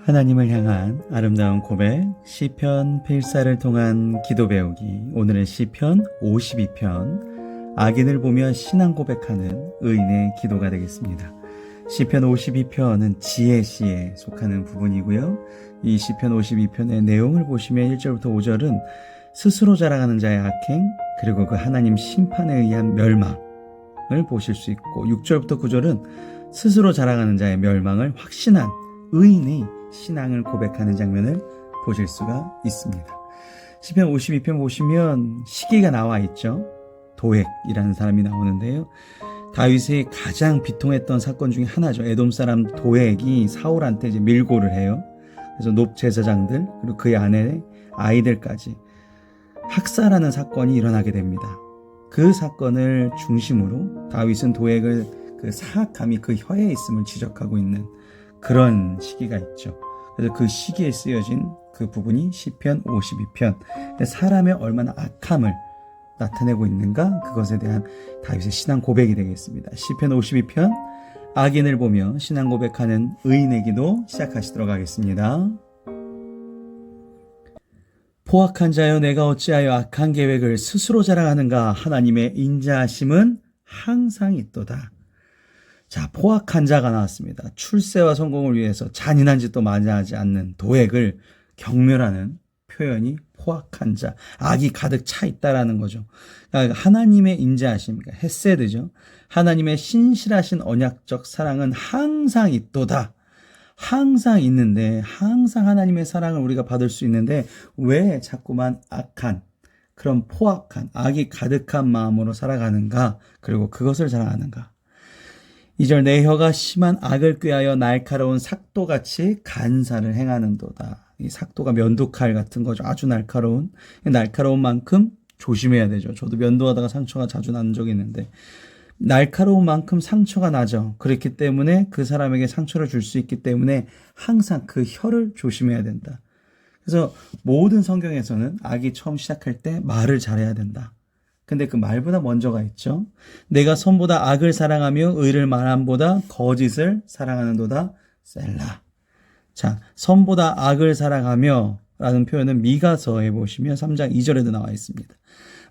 하나님을 향한 아름다운 고백, 시편 필사를 통한 기도 배우기. 오늘은 시편 52편, 악인을 보며 신앙 고백하는 의인의 기도가 되겠습니다. 시편 52편은 지혜시에 속하는 부분이고요. 이 시편 52편의 내용을 보시면 1절부터 5절은 스스로 자랑하는 자의 악행, 그리고 그 하나님 심판에 의한 멸망을 보실 수 있고, 6절부터 9절은 스스로 자랑하는 자의 멸망을 확신한 의인의 신앙을 고백하는 장면을 보실 수가 있습니다. 시편 52편 보시면 시기가 나와 있죠. 도액이라는 사람이 나오는데요. 다윗이 가장 비통했던 사건 중에 하나죠. 에돔 사람 도액이 사울한테 이제 밀고를 해요. 그래서 높 제사장들 그리고 그의 아내 아이들까지 학살하는 사건이 일어나게 됩니다. 그 사건을 중심으로 다윗은 도액을 그 사악함이 그 혀에 있음을 지적하고 있는 그런 시기가 있죠. 그래서 그 시기에 쓰여진 그 부분이 시편 52편. 사람의 얼마나 악함을 나타내고 있는가, 그것에 대한 다윗의 신앙 고백이 되겠습니다. 시편 52편, 악인을 보며 신앙 고백하는 의인의 기도 시작하시도록 하겠습니다. 포악한 자여, 내가 어찌하여 악한 계획을 스스로 자랑하는가. 하나님의 인자하심은 항상 있도다. 자, 포악한 자가 나왔습니다. 출세와 성공을 위해서 잔인한 짓도 마다하지 않는 도액을 경멸하는 표현이 포악한 자, 악이 가득 차 있다라는 거죠. 그러니까 하나님의 인자하심, 그러니까 헤세드죠. 하나님의 신실하신 언약적 사랑은 항상 있도다. 항상 있는데, 항상 하나님의 사랑을 우리가 받을 수 있는데 왜 자꾸만 악한, 그런 포악한, 악이 가득한 마음으로 살아가는가, 그리고 그것을 자랑하는가. 2절, 내 혀가 심한 악을 꾀하여 날카로운 삭도같이 간사를 행하는도다. 이 삭도가 면도칼 같은 거죠. 아주 날카로운 만큼 조심해야 되죠. 저도 면도하다가 상처가 자주 난 적이 있는데, 날카로운 만큼 상처가 나죠. 그렇기 때문에 그 사람에게 상처를 줄 수 있기 때문에 항상 그 혀를 조심해야 된다. 그래서 모든 성경에서는 악이 처음 시작할 때 말을 잘해야 된다. 근데 그 말보다 먼저가 있죠. 내가 선보다 악을 사랑하며 의를 말함보다 거짓을 사랑하는도다. 셀라. 자, 선보다 악을 사랑하며 라는 표현은 미가서에 보시면 3장 2절에도 나와 있습니다.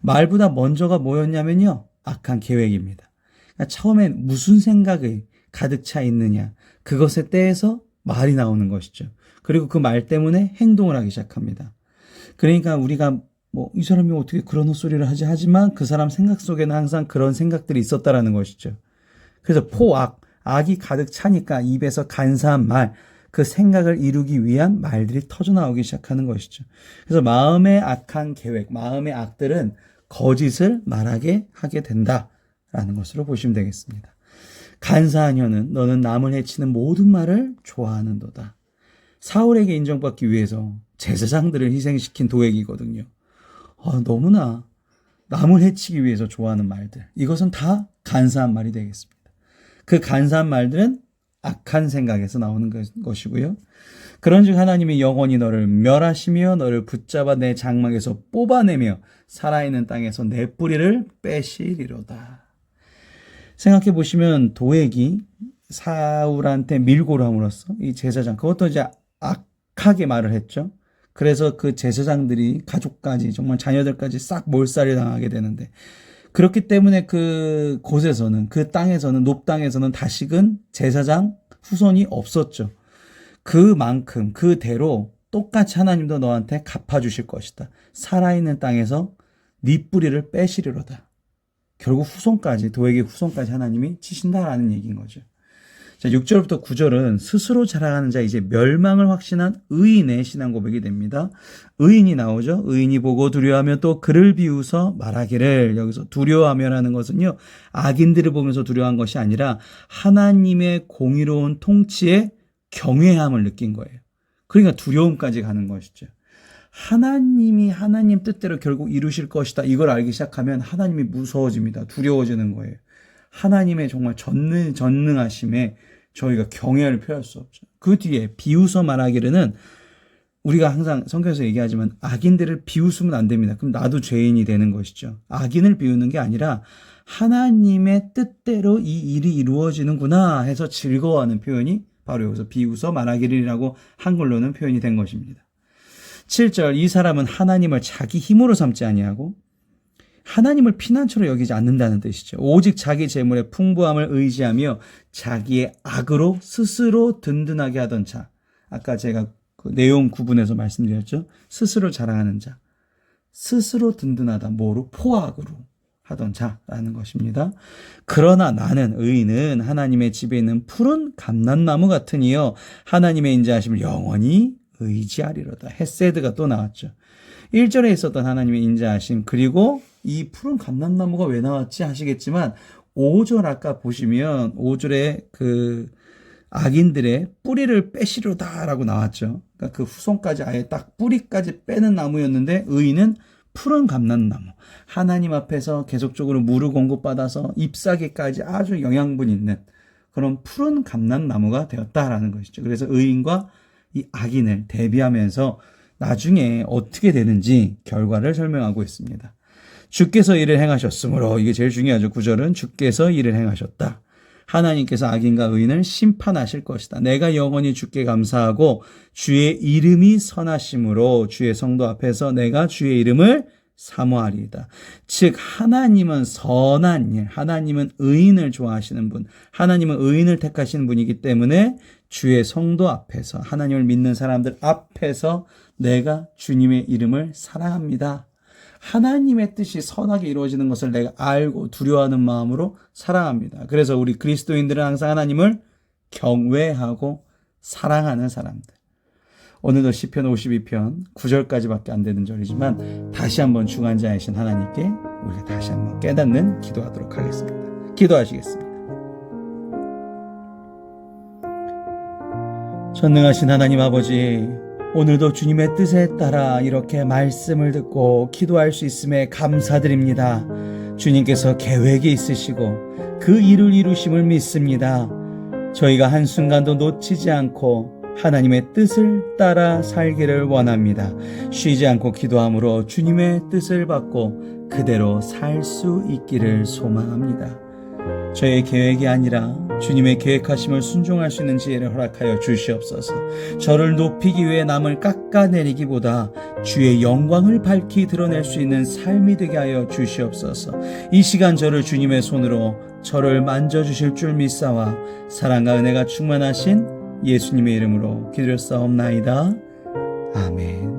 말보다 먼저가 뭐였냐면요, 악한 계획입니다. 그러니까 처음엔 무슨 생각이 가득 차 있느냐, 그것에 대해서 말이 나오는 것이죠. 그리고 그 말 때문에 행동을 하기 시작합니다. 그러니까 우리가 이 사람이 어떻게 그런 헛소리를 하지? 하지만 그 사람 생각 속에는 항상 그런 생각들이 있었다라는 것이죠. 그래서 포악, 악이 가득 차니까 입에서 간사한 말, 그 생각을 이루기 위한 말들이 터져나오기 시작하는 것이죠. 그래서 마음의 악한 계획, 마음의 악들은 거짓을 말하게 하게 된다라는 것으로 보시면 되겠습니다. 간사한 혀는 너는 남을 해치는 모든 말을 좋아하는도다. 사울에게 인정받기 위해서 제사장들을 희생시킨 도액이거든요. 너무나 남을 해치기 위해서 좋아하는 말들, 이것은 다 간사한 말이 되겠습니다. 그 간사한 말들은 악한 생각에서 나오는 것이고요. 그런즉 하나님이 영원히 너를 멸하시며 너를 붙잡아 내 장막에서 뽑아내며 살아있는 땅에서 내 뿌리를 빼시리로다. 생각해 보시면 도액이 사울한테 밀고를 함으로써 이 제사장, 그것도 이제 악하게 말을 했죠. 그래서 그 제사장들이 가족까지, 정말 자녀들까지 싹 몰살을 당하게 되는데, 그렇기 때문에 그 곳에서는, 그 땅에서는, 높 땅에서는 다시금 제사장 후손이 없었죠. 그만큼, 그대로 똑같이 하나님도 너한테 갚아주실 것이다. 살아있는 땅에서 네 뿌리를 빼시리로다. 결국 후손까지, 도액의 후손까지 하나님이 치신다라는 얘기인 거죠. 자, 6절부터 9절은 스스로 자랑하는 자, 이제 멸망을 확신한 의인의 신앙 고백이 됩니다. 의인이 나오죠. 의인이 보고 두려워하며 또 그를 비웃어 말하기를. 여기서 두려워하며라는 것은요, 악인들을 보면서 두려워한 것이 아니라 하나님의 공의로운 통치에 경외함을 느낀 거예요. 그러니까 두려움까지 가는 것이죠. 하나님이 하나님 뜻대로 결국 이루실 것이다, 이걸 알기 시작하면 하나님이 무서워집니다. 두려워지는 거예요. 하나님의 정말 전능하심에 저희가 경외를 표할 수 없죠. 그 뒤에 비웃어 말하기르는, 우리가 항상 성경에서 얘기하지만 악인들을 비웃으면 안 됩니다. 그럼 나도 죄인이 되는 것이죠. 악인을 비웃는 게 아니라 하나님의 뜻대로 이 일이 이루어지는구나 해서 즐거워하는 표현이 바로 여기서 비웃어 말하기를이라고 한글로는 표현이 된 것입니다. 7절 이 사람은 하나님을 자기 힘으로 삼지 아니하고 하나님을 피난처로 여기지 않는다는 뜻이죠. 오직 자기 재물의 풍부함을 의지하며 자기의 악으로 스스로 든든하게 하던 자. 아까 제가 그 내용 구분해서 말씀드렸죠. 스스로 자랑하는 자. 스스로 든든하다. 뭐로? 포악으로 하던 자라는 것입니다. 그러나 나는 의인은 하나님의 집에 있는 푸른 감람나무 같으니요 하나님의 인자하심을 영원히 의지하리로다. 헤세드가 또 나왔죠. 1절에 있었던 하나님의 인자하심, 그리고 이 푸른 감람나무가 왜 나왔지 하시겠지만 5절 아까 보시면 5절에 그 악인들의 뿌리를 빼시려다라고 나왔죠. 그러니까 그 후손까지 아예 딱 뿌리까지 빼는 나무였는데 의인은 푸른 감람나무, 하나님 앞에서 계속적으로 물을 공급받아서 잎사귀까지 아주 영양분 있는 그런 푸른 감람나무가 되었다라는 것이죠. 그래서 의인과 이 악인을 대비하면서 나중에 어떻게 되는지 결과를 설명하고 있습니다. 주께서 이를 행하셨으므로, 이게 제일 중요하죠. 9절은 주께서 이를 행하셨다. 하나님께서 악인과 의인을 심판하실 것이다. 내가 영원히 주께 감사하고 주의 이름이 선하심으로 주의 성도 앞에서 내가 주의 이름을 사모하리이다. 즉 하나님은 선한 일, 하나님은 의인을 좋아하시는 분, 하나님은 의인을 택하시는 분이기 때문에 주의 성도 앞에서, 하나님을 믿는 사람들 앞에서 내가 주님의 이름을 사랑합니다. 하나님의 뜻이 선하게 이루어지는 것을 내가 알고 두려워하는 마음으로 사랑합니다. 그래서 우리 그리스도인들은 항상 하나님을 경외하고 사랑하는 사람들. 오늘도 시편 52편 9절까지밖에 안 되는 절이지만 다시 한번 주관자이신 하나님께 우리가 다시 한번 깨닫는 기도하도록 하겠습니다. 기도하시겠습니다. 전능하신 하나님 아버지, 오늘도 주님의 뜻에 따라 이렇게 말씀을 듣고 기도할 수 있음에 감사드립니다. 주님께서 계획이 있으시고 그 일을 이루심을 믿습니다. 저희가 한순간도 놓치지 않고 하나님의 뜻을 따라 살기를 원합니다. 쉬지 않고 기도함으로 주님의 뜻을 받고 그대로 살 수 있기를 소망합니다. 저의 계획이 아니라 주님의 계획하심을 순종할 수 있는 지혜를 허락하여 주시옵소서. 저를 높이기 위해 남을 깎아내리기보다 주의 영광을 밝히 드러낼 수 있는 삶이 되게 하여 주시옵소서. 이 시간 저를 주님의 손으로 저를 만져주실 줄 믿사와 사랑과 은혜가 충만하신 예수님의 이름으로 기도했사옵나이다. 아멘.